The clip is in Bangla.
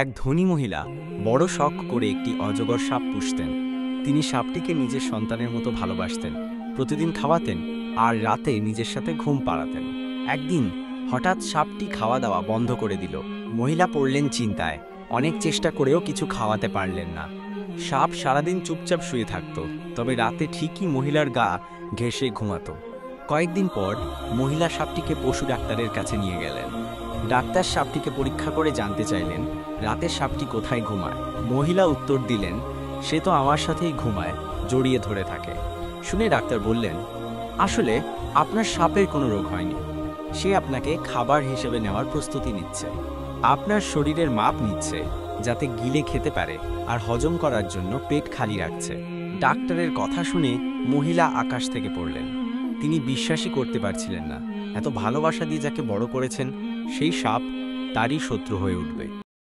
এক ধনী মহিলা বড় শখ করে একটি অজগর সাপ পুষতেন। তিনি সাপটিকে নিজের সন্তানের মতো ভালোবাসতেন, প্রতিদিন খাওয়াতেন আর রাতে নিজের সাথে ঘুম পাড়াতেন। একদিন হঠাৎ সাপটি খাওয়া দাওয়া বন্ধ করে দিল। মহিলা পড়লেন চিন্তায়, অনেক চেষ্টা করেও কিছু খাওয়াতে পারলেন না। সাপ সারাদিন চুপচাপ শুয়ে থাকত, তবে রাতে ঠিকই মহিলার গা ঘেঁষে ঘুমাতো। কয়েকদিন পর মহিলা সাপটিকে পশু ডাক্তারের কাছে নিয়ে গেলেন। ডাক্তার সাপটিকে পরীক্ষা করে জানতে চাইলেন রাতে সাপটি কোথায় ঘুমায়। মহিলা উত্তর দিলেন, সে তো আমার সাথেই ঘুমায়, জড়িয়ে ধরে থাকে। শুনে ডাক্তার বললেন, আসলে আপনার সাপের কোনো রোগ হয়নি, সে আপনাকে খাবার হিসেবে নেওয়ার প্রস্তুতি নিচ্ছে। আপনার শরীরের মাপ নিচ্ছে, যাতে গিলে খেতে পারে আর হজম করার জন্য পেট খালি রাখছে। ডাক্তারের কথা শুনে মহিলা আকাশ থেকে পড়লেন। তিনি বিশ্বাসই করতে পারছিলেন না, এত ভালোবাসা দিয়ে যাকে বড় করেছেন সেই সাপ তারই শত্রু হয়ে উঠবে।